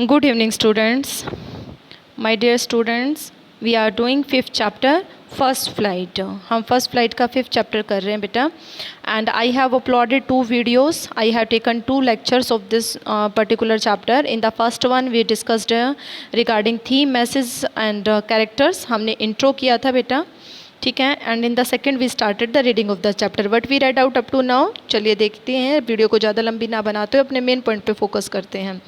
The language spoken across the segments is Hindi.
Good evening, students. My dear students, we are doing fifth chapter, first flight. हम first flight का fifth chapter कर रहे हैं बेटा. And I have uploaded 2 videos. I have taken 2 lectures of this particular chapter. In the first one, we discussed regarding theme, message and characters. हमने intro किया था बेटा. ठीक है. And in the second we started the reading of the chapter. What we read out up to now. चलिए देखते हैं, वीडियो को ज़्यादा लंबी ना बनाते हुए अपने मेन पॉइंट पे फोकस करते हैं.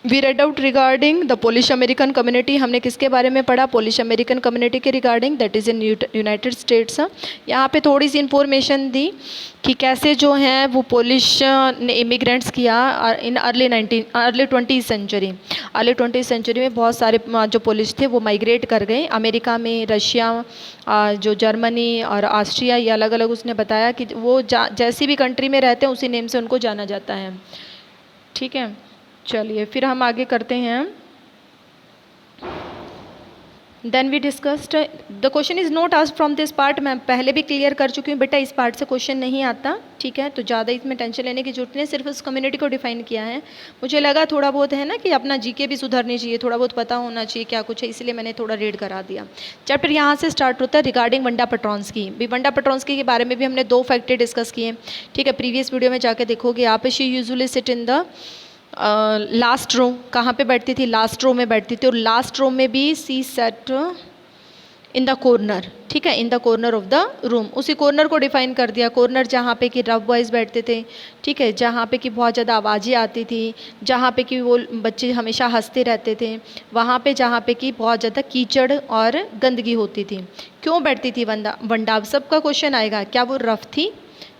We read out regarding the Polish American community. हमने किसके बारे में पढ़ा? पोलिश अमेरिकन कम्युनिटी के regarding, that is in United States. यहाँ पे थोड़ी सी इन्फॉर्मेशन दी कि कैसे जो हैं वो पोलिश ने इमिग्रेंट्स किया in early 20th century. Early 20th century में बहुत सारे जो पोलिश थे वो माइग्रेट कर गए अमेरिका में, रशिया, जो जर्मनी और ऑस्ट्रिया, ये अलग अलग उसने बताया कि वो जैसी भी कंट्री में रहते हैं उसी नेम से उनको जाना जाता है. ठीक है, चलिए फिर हम आगे करते हैं. Then we discussed the question is not asked from this part. मैं पहले भी क्लियर कर चुकी हूँ बेटा, इस पार्ट से क्वेश्चन नहीं आता. ठीक है, तो ज़्यादा इसमें टेंशन लेने की जरूरत नहीं, सिर्फ उस कम्युनिटी को डिफाइन किया है. मुझे लगा थोड़ा बहुत है ना कि अपना जीके भी सुधरनी चाहिए, थोड़ा बहुत पता होना चाहिए क्या कुछ है, इसलिए मैंने थोड़ा रीड करा दिया. चैप्टर यहाँ से स्टार्ट होता है रिगार्डिंग वंडा पेट्रोन्स्की. भी वंडा पेट्रोन्स्की के बारे में भी हमने 2 फैक्टर डिस्कस किए. ठीक है, प्रीवियस वीडियो में जाके देखोगे आप. She usually sit in the last row. कहाँ पे बैठती थी? लास्ट रो में बैठती थी. और लास्ट रो में भी सी सेट इन द कॉर्नर. ठीक है, in the corner of the room. उसी कॉर्नर को डिफाइन कर दिया. कॉर्नर जहाँ पे कि रफ बॉयज़ बैठते थे. ठीक है, जहाँ पे कि बहुत ज़्यादा आवाज़ें आती थी, जहाँ पे कि वो बच्चे हमेशा हंसते रहते थे, वहाँ पे जहाँ पे कि बहुत ज़्यादा कीचड़ और गंदगी होती थी. क्यों बैठती थी वंडा? सबका क्वेश्चन आएगा. क्या वो रफ थी?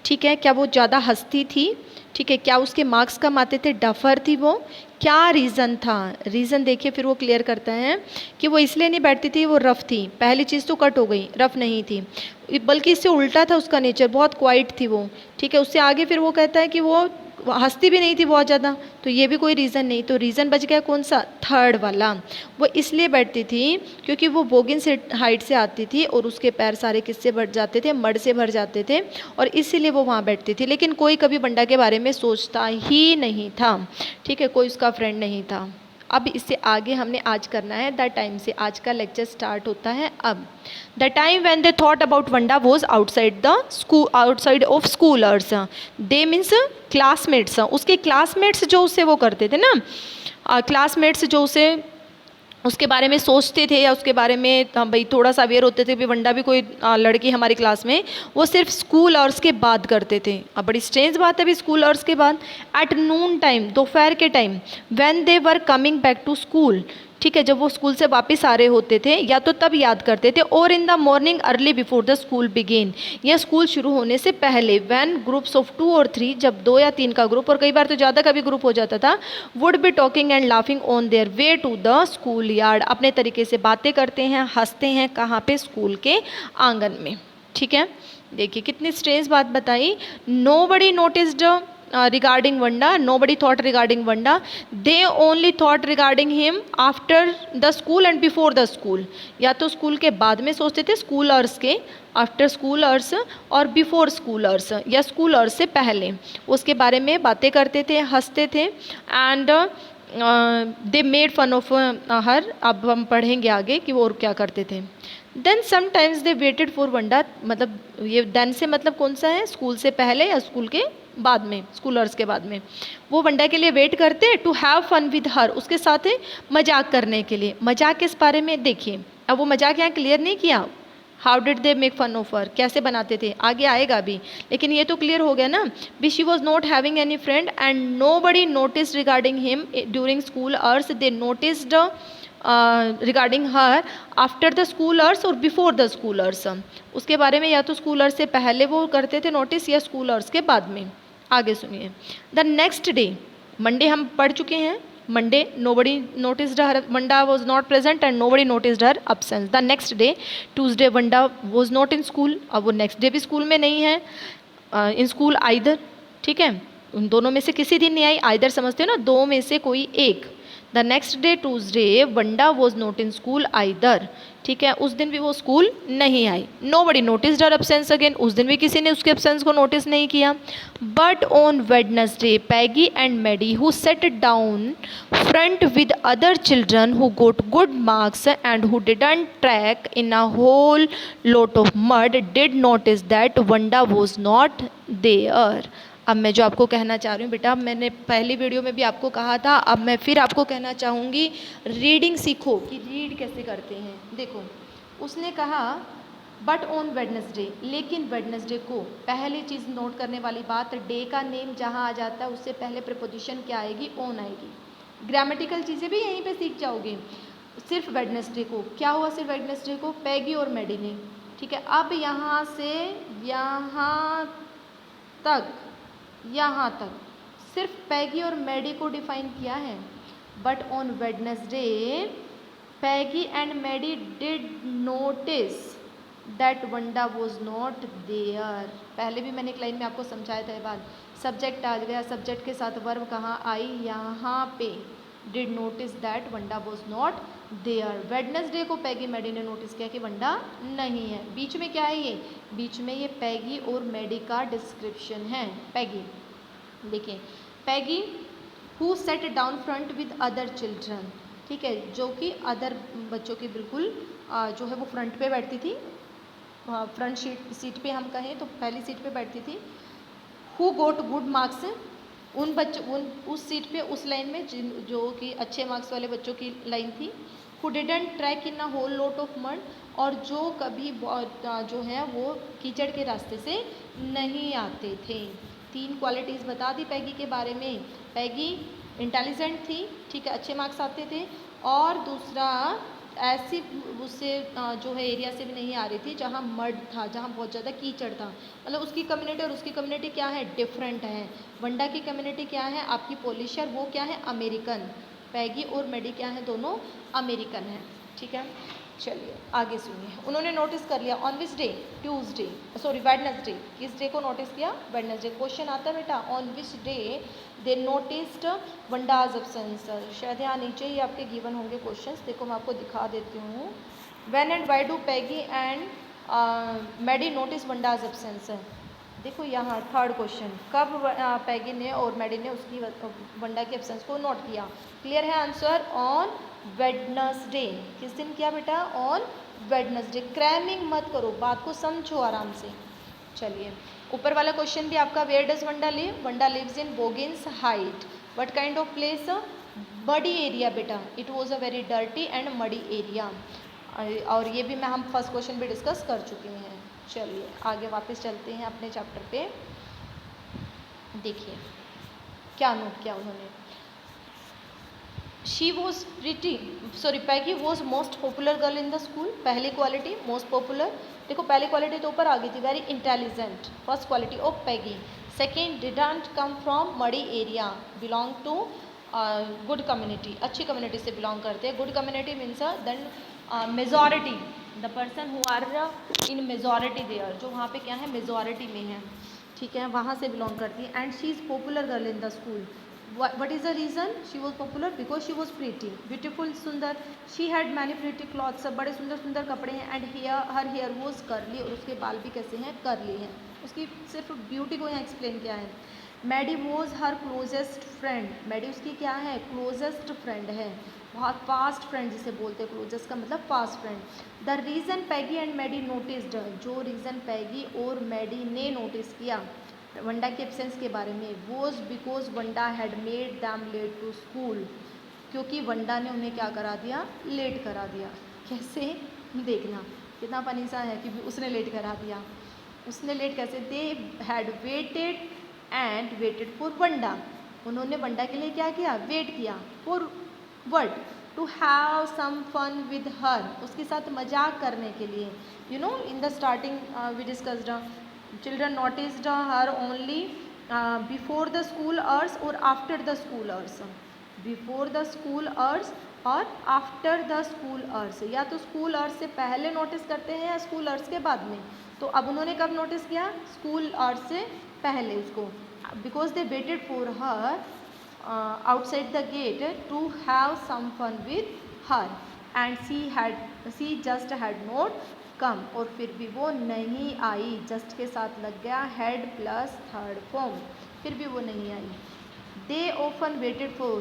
ठीक है, क्या वो ज़्यादा हंसती थी? ठीक है, क्या उसके मार्क्स कम आते थे? डफर थी वो? क्या रीज़न था? रीज़न देखिए फिर वो क्लियर करता है कि वो इसलिए नहीं बैठती थी, वो रफ़ थी. पहली चीज़ तो कट हो गई, रफ़ नहीं थी, बल्कि इससे उल्टा था उसका नेचर, बहुत क्वाइट थी वो. ठीक है, उससे आगे फिर वो कहता है कि वो हंसती भी नहीं थी बहुत ज़्यादा, तो ये भी कोई रीज़न नहीं. तो रीज़न बच गया कौन सा? थर्ड वाला. वो इसलिए बैठती थी क्योंकि वो बोगिन से हाइट से आती थी और उसके पैर सारे किससे भर जाते थे? मड से भर जाते थे, और इसीलिए वो वहाँ बैठती थी. लेकिन कोई कभी वंडा के बारे में सोचता ही नहीं था. ठीक है, कोई उसका फ्रेंड नहीं था. अब इससे आगे हमने आज करना है द टाइम से. आज का लेक्चर स्टार्ट होता है अब. The time when they thought about Wanda was outside the school, outside of schoolers. They means classmates. उसके क्लासमेट्स जो उससे वो करते थे ना, क्लासमेट्स जो उसे उसके बारे में सोचते थे या उसके बारे में भाई थोड़ा सा अवेयर होते थे भी वंडा भी कोई लड़की हमारी क्लास में, वो सिर्फ स्कूल आवर्स के बाद करते थे. अब बड़ी स्ट्रेंज बात है भी स्कूल आवर्स के बाद. एट नून टाइम, दोपहर के time, when they were coming back to school. ठीक है, जब वो स्कूल से वापस आ रहे होते थे या तो तब याद करते थे, और in the morning early before the school begin, या स्कूल शुरू होने से पहले. व्हेन ग्रुप्स ऑफ 2 और 3, जब 2 या 3 का ग्रुप और कई बार तो ज़्यादा का भी ग्रुप हो जाता था, would be talking and laughing on their way to the school yard. अपने तरीके से बातें करते हैं, हंसते हैं. कहाँ पे? स्कूल के आंगन में. ठीक है, देखिए कितनी स्ट्रेंज बात बताई. Nobody noticed regarding Vanda, nobody thought regarding Vanda, they only thought regarding him after the school and before the school. या तो स्कूल के बाद में सोचते थे, स्कूल आवर्स के, आफ्टर स्कूल आवर्स, और बिफोर स्कूल आवर्स या स्कूल आवर्स से पहले उसके बारे में बातें करते थे, हंसते थे. And they made fun of her. अब हम पढ़ेंगे आगे कि वो और क्या करते थे. Then sometimes they waited for Wanda. मतलब ये देन से मतलब कौन सा है? स्कूल से पहले या स्कूल के बाद में, स्कूल आवर्स के बाद में वो वंडा के लिए वेट करते. To have fun with her, उसके साथ मजाक करने के लिए. मजाक किस बारे में? देखिए, अब वो मजाक यहाँ क्लियर नहीं किया. How did they make fun of her, कैसे बनाते थे, आगे आएगा अभी. लेकिन ये तो क्लियर हो गया ना भी she was not having any friend and nobody notice regarding him during school hours. They noticed regarding her after the school hours और बिफोर द स्कूल आवर्स. उसके बारे में या तो स्कूल आवर्स से पहले वो करते थे नोटिस या स्कूल आवर्स के बाद में. आगे सुनिए. द नेक्स्ट डे, मंडे हम पढ़ चुके हैं. Monday nobody noticed her, Wanda was not present and nobody noticed her absence. The next day, Tuesday, Wanda was not in school. अब वो नेक्स्ट डे भी स्कूल में नहीं है. In school either. ठीक है, उन दोनों में से किसी दिन नहीं आई. आइदर समझते हो ना, 2 में से कोई एक. The next day Tuesday Wanda was not in school either, ठीक है, उस दिन भी वो स्कूल नहीं आई। Nobody notice her absence again, उस दिन भी किसी ने उसके एब्सेंस को नोटिस नहीं किया। But on Wednesday Peggy and Maddie who sat down front with other children who got good marks and who didn't track in a whole lot of mud did notice that Wanda was not there. अब मैं जो आपको कहना चाह रही हूँ बेटा, मैंने पहली वीडियो में भी आपको कहा था, अब मैं फिर आपको कहना चाहूँगी, रीडिंग सीखो कि रीड कैसे करते हैं। देखो उसने कहा बट ऑन वेडनेसडे, लेकिन वेडनेसडे को, पहली चीज़ नोट करने वाली बात, डे का नेम जहाँ आ जाता है उससे पहले प्रीपोजिशन क्या आएगी, ऑन आएगी। ग्रामेटिकल चीज़ें भी यहीं पे सीख जाओगे। सिर्फ वेडनेसडे को क्या हुआ, सिर्फ वेडनेसडे को पैगी और मैडी ने, ठीक है। अब यहाँ से यहाँ तक सिर्फ पैगी और मैडी को डिफाइन किया है। But on Wednesday Peggy and Maddie did notice that Wanda was not there. पहले भी मैंने एक लाइन में आपको समझाया था ये बात। सब्जेक्ट आ गया, सब्जेक्ट के साथ वर्ब कहाँ आई, यहाँ पे। Did notice that Wanda was not there. Wednesday को पैगी मैडी ने नोटिस किया कि वंडा नहीं है। बीच में क्या है ये, बीच में ये पैगी और मैडी का डिस्क्रिप्शन है। पैगी देखिए, Peggy who sat down front with other children, ठीक है, जो कि अदर बच्चों की बिल्कुल जो है वो फ्रंट पे बैठती थी, फ्रंट सीट पे हम कहें तो पहली सीट पे बैठती थी। हु गोट गुड मार्क्स, उस सीट पे, उस लाइन में जो कि अच्छे मार्क्स वाले बच्चों की लाइन थी। Who didn't track in a whole lot of mud, और जो कभी जो है वो कीचड़ के रास्ते से नहीं आते थे। तीन क्वालिटीज़ बता दी पैगी के बारे में। पैगी इंटेलिजेंट थी, ठीक है, अच्छे मार्क्स आते थे, और दूसरा ऐसी उससे जो है एरिया से भी नहीं आ रही थी जहाँ मड था, जहाँ बहुत ज़्यादा कीचड़ था। मतलब उसकी कम्युनिटी और उसकी कम्युनिटी क्या है, डिफरेंट है। वंडा की कम्युनिटी क्या है, आपकी पोलिशर, वो क्या है, अमेरिकन। पैगी और मैडी क्या है, दोनों अमेरिकन हैं, ठीक है। चलिए आगे सुनिए। उन्होंने नोटिस कर लिया on which day, Tuesday, sorry Wednesday. किस डे को नोटिस किया, वेडनेसडे। क्वेश्चन आता है बेटा, on which day they noticed Wanda's absence. शायद यहाँ नीचे ही आपके गिवन होंगे क्वेश्चंस, देखो मैं आपको दिखा देती हूँ। When and why do Peggy and Maddie notice Wanda's absence. देखो यहाँ थर्ड क्वेश्चन, कब पैगी ने और मैडी ने उसकी वंडा की एब्सेंस को नोट किया। क्लियर है आंसर, ऑन वेडनेसडे। किस दिन किया बेटा, ऑन वेडनेसडे। क्रैमिंग मत करो, बात को समझो आराम से। चलिए ऊपर वाला क्वेश्चन भी आपका, where does Wanda live, Wanda lives in Boggins Height. What kind of place, muddy area बेटा, it was a very dirty and muddy area. और ये भी मैं हम फर्स्ट क्वेश्चन भी डिस्कस कर चुके हैं। चलिए आगे वापस चलते हैं अपने चैप्टर पे। देखिए क्या नोट किया उन्होंने। She was pretty, sorry Peggy was most popular girl in the school. पहली क्वालिटी मोस्ट पॉपुलर, देखो पहली क्वालिटी तो ऊपर आ गई थी, very intelligent, first quality of Peggy. Second, didn't come from muddy area, belong to good community, अच्छी कम्युनिटी से बिलोंग करते हैं। Good community means then majority, the person who are in majority there, जो वहाँ पे क्या है, मेजॉरिटी में है, ठीक है, वहाँ से बिलोंग करती है। And she is popular girl in the school. What is the reason she was popular? Because she was pretty, beautiful, सुंदर। She had many pretty clothes, सब बड़े सुंदर सुंदर कपड़े हैं। And her hair was curly, और उसके बाल भी कैसे हैं, curly हैं। उसकी सिर्फ ब्यूटी को यहाँ एक्सप्लेन किया है। Maddie was her closest friend, Maddie उसकी क्या है, क्लोजेस्ट फ्रेंड है, बहुत फास्ट फ्रेंड जिसे बोलते हैं, क्लोजेस्ट का मतलब fast friend. The reason Peggy and Maddie noticed, जो रीज़न पैगी और मैडी ने नोटिस किया वंडा के एब्सेंस के बारे में, was because Wanda had made them late to school, क्योंकि वंडा ने उन्हें क्या करा दिया, लेट करा दिया। कैसे, देखना कितना फनी सा है कि उसने लेट करा दिया। उसने लेट कैसे, they had waited and waited for Wanda, उन्होंने वंडा के लिए क्या किया, वेट किया। For what, to have some fun with her, उसके साथ मजाक करने के लिए। You know in the starting we discussed, children noticed her only before the school hours or after the school hours, before the school hours और after the school hours, या तो school hours से पहले नोटिस करते हैं या school hours के बाद में। तो अब उन्होंने कब नोटिस किया, school hours से पहले उसको, because they waited for her outside the gate to have some fun with her and she just had not come, और फिर भी वो नहीं आई, जस्ट के साथ लग गया हेड प्लस थर्ड फॉर्म, फिर भी वो नहीं आई. They often waited for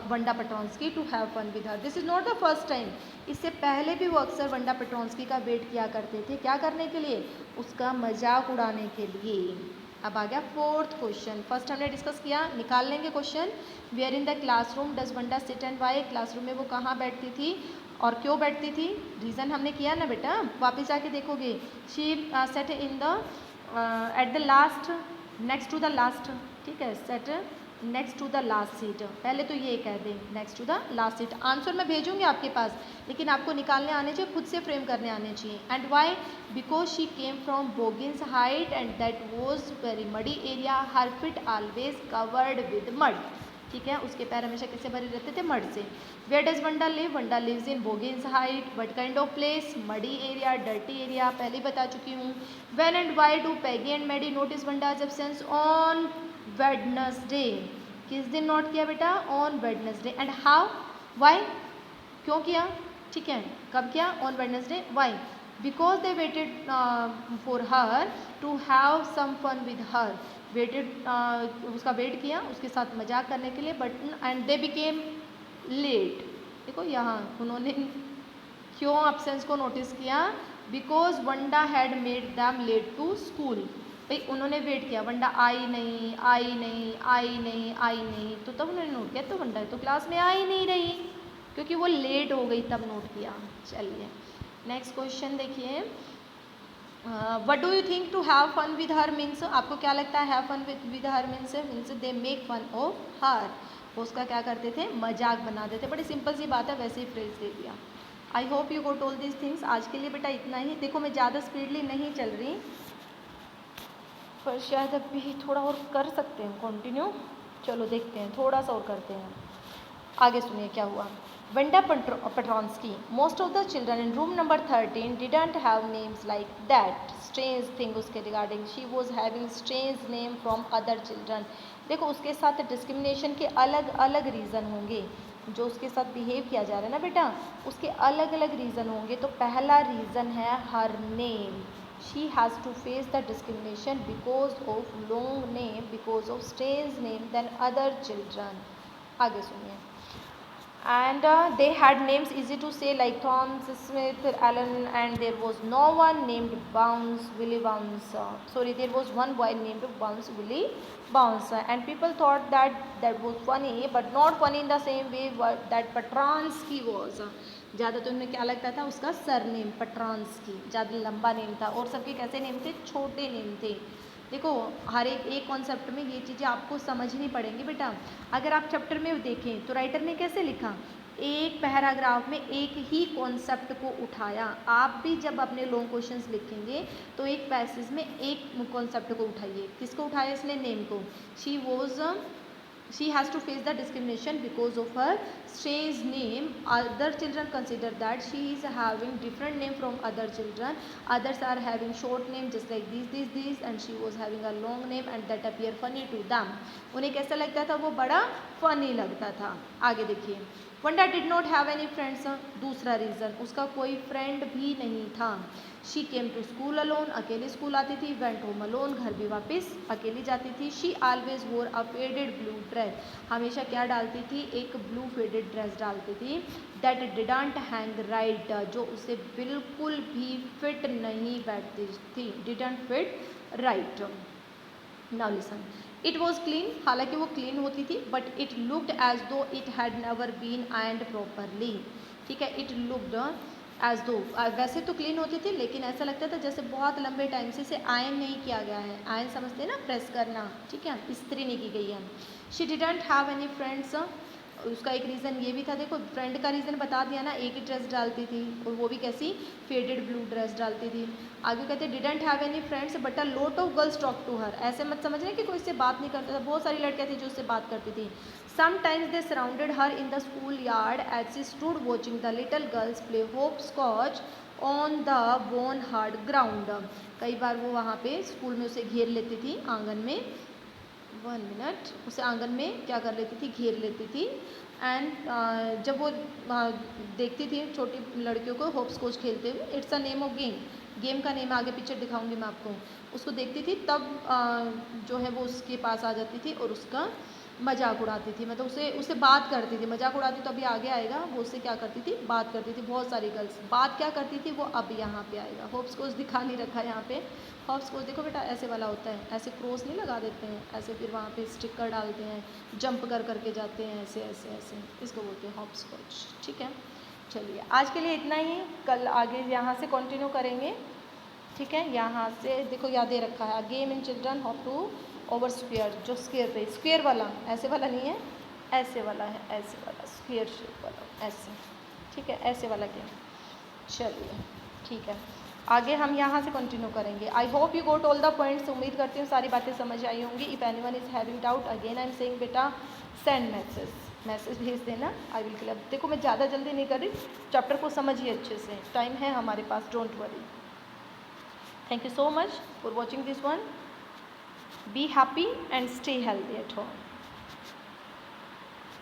Wanda Petronski to have fun with her. This is not the first time. इससे पहले भी वो अक्सर वंडा पेट्रोंस्की का वेट किया करते थे. क्या करने के लिए? उसका मजाक उड़ाने के लिए. अब आ गया फोर्थ क्वेश्चन. फर्स्ट हमने डिस्कस किया, निकाल लेंगे question. Where in the classroom does Wanda sit and why. Classroom में वो कहाँ बैठती थी और क्यों बैठती थी? रीज़न हमने किया ना बेटा, वापस जाके देखोगे. She sat in the at the last, next to the last. ठीक है, sat next to the last seat. पहले तो ये कह दें next to the last seat. Answer मैं भेजूंगी आपके पास, लेकिन आपको निकालने आने चाहिए, खुद से फ्रेम करने आने चाहिए. And why? Because she came from Boggins Height and that was very muddy area. Her feet always covered with mud. ठीक है, उसके पैर हमेशा किससे भरे रहते थे? मड से. Where does Wanda live? Wanda lives in Boggins Height. What kind of place? Muddy area, dirty area, पहले बता चुकी हूँ. When and why do Peggy and Maddie notice Wanda's absence on Wednesday. किस दिन नोट किया बेटा? On Wednesday. And how? Why? क्यों किया? ठीक है, कब किया? On Wednesday. Why? Because they waited for her to have some fun with her. Waited, उसका वेट किया, उसके साथ मजाक करने के लिए. But and they became late. देखो यहाँ उन्होंने क्यों एब्सेंस को नोटिस किया? Because Wanda had made them late to school. भाई उन्होंने वेट किया, वंडा आई नहीं आई नहीं आई नहीं आई नहीं, तो तब उन्होंने नोट किया. तो वंडा तो क्लास में आ ही नहीं रही क्योंकि वो लेट हो गई, तब नोट किया. चलिए नेक्स्ट क्वेश्चन देखिए. What do you think to have fun with her means? आपको क्या लगता है have fun with her means they make fun of her. वो उसका क्या करते थे? मजाक बना देते. बड़ी सिंपल सी बात है, वैसे ही फ्रेज दे दिया. I hope you got all this things. आज के लिए बेटा इतना ही. देखो मैं ज़्यादा स्पीडली नहीं चल रही, पर शायद अभी थोड़ा और कर सकते हैं कंटिन्यू. चलो देखते हैं, थोड़ा सा और करते हैं. आगे सुनिए क्या हुआ. Wanda Petronski, most of the children in room number 13 didn't have names like that. Strange thing उसके regarding. She was having strange name from other children. देखो उसके साथ डिस्क्रिमिनेशन के अलग अलग रीज़न होंगे. जो उसके साथ बिहेव किया जा रहा है ना बेटा, उसके अलग अलग रीज़न होंगे. तो पहला रीज़न है her name. She has to face the discrimination because of long name, because of strange name than other children. आगे सुनिए. And they had names easy to say like Thomas, Smith, Alan, and there was no one named Bounce, Willie Bounce. Sorry, there was one boy named Bounce, Willie Bounce. And people thought that that was funny, but not funny in the same way that Petronsky was. ज़्यादा तो उन्हें क्या लगता था? उसका सरनेम पेट्रोंस्की ज़्यादा लंबा नेम था, और सबके कैसे नेम थे? छोटे नेम थे. देखो हर एक कॉन्सेप्ट में ये चीज़ें आपको समझनी पड़ेंगी बेटा. अगर आप चैप्टर में देखें तो राइटर ने कैसे लिखा? एक पैराग्राफ में एक ही कॉन्सेप्ट को उठाया. आप भी जब अपने लॉन्ग क्वेश्चंस लिखेंगे तो एक पैसेज में एक कॉन्सेप्ट को उठाइए. किसको उठाया इसने? नेम को. She has to face the discrimination because of her strange name. Other children consider that she is having different name from other children. Others are having short name just like these, and she was having a long name and that appear funny to them. उन्हें कैसा लगता था? वो बड़ा funny लगता था. आगे देखिए. Wanda did not have any friends. दूसरा रीज़न, उसका कोई फ्रेंड भी नहीं था. She came to school alone. अकेले स्कूल आती थी. Went home alone. घर भी वापस अकेली जाती थी. शी ऑलवेज वोर अ फेडेड ब्लू ड्रेस. हमेशा क्या डालती थी? एक ब्लू फेडेड ड्रेस डालती थी. That didn't hang right. जो उसे बिल्कुल भी फिट नहीं बैठती थी. Didn't fit right. Now listen. It was clean. हालांकि वो क्लीन होती थी, but it looked as though it had never been ironed properly. ठीक है, इट लुक्ड एज दो, वैसे तो क्लीन होती थी लेकिन ऐसा लगता था जैसे बहुत लंबे टाइम से इसे आयरन नहीं किया गया है. आयरन समझते हैं ना, प्रेस करना. ठीक है, इस्त्री नहीं की गई है. She didn't have any friends. उसका एक रीज़न ये भी था. देखो फ्रेंड का रीज़न बता दिया ना, एक ही ड्रेस डालती थी, और वो भी कैसी? फेडेड ब्लू ड्रेस डालती थी. आगे कहते didn't have any friends but a lot of girls talk to her. ऐसे मत समझना कि कोई इससे बात नहीं करता था. बहुत सारी लड़कियाँ थी जो उससे बात करती थी. Sometimes they surrounded her in the school yard as she stood watching the little girls play hopscotch on the bone hard ground. कई बार वो वहाँ पे स्कूल में उसे घेर लेती थी आंगन में. 1 मिनट, उसे आंगन में क्या कर लेती थी, घेर लेती थी। एंड जब वो देखती थी छोटी लड़कियों को होप्स कोच खेलते हुए, it's a name of game, game का नेम आगे पीछे दिखाऊंगी मैं आपको, उसको देखती थी तब जो है वो उसके पास आ जाती थी और उसका मजाक उड़ाती थी, मतलब उससे बात करती थी, मजाक उड़ाती तो अभी आगे आएगा, वो उससे क्या करती थी, बात करती थी। बहुत सारी गर्ल्स बात क्या करती थी वो अब यहाँ पे आएगा। होप्स कोच दिखा नहीं रखा यहाँ पे। होप्स कोच देखो बेटा ऐसे वाला होता है, ऐसे क्रॉस नहीं लगा देते हैं, ऐसे फिर वहाँ पे स्टिकर डालते हैं, जंप कर करके जाते हैं, ऐसे ऐसे ऐसे, इसको बोलते हैं होप्स कोच। ठीक है, चलिए आज के लिए इतना ही, कल आगे यहाँ से कंटिन्यू करेंगे। ठीक है, यहाँ से देखो याद दे रखा है, game in children how to over square, जो स्क्वेयर पे, स्क्वेयर वाला, ऐसे वाला नहीं है, ऐसे वाला है, ऐसे वाला स्क्वेयर शेप वाला, ऐसे। ठीक है, ऐसे वाला गेम। चलिए ठीक है, आगे हम यहाँ से कंटिन्यू करेंगे। I hope you got all the points, उम्मीद करती हूँ सारी बातें समझ आई होंगी। If anyone is having doubt, again I am saying बेटा सेंड मैसेज भेज देना, आई विल क्लियर। देखो मैं ज़्यादा जल्दी नहीं कर रही, चैप्टर को समझिए अच्छे से, टाइम है हमारे पास, don't worry. Thank you so much for watching this one. Be happy and stay healthy at home.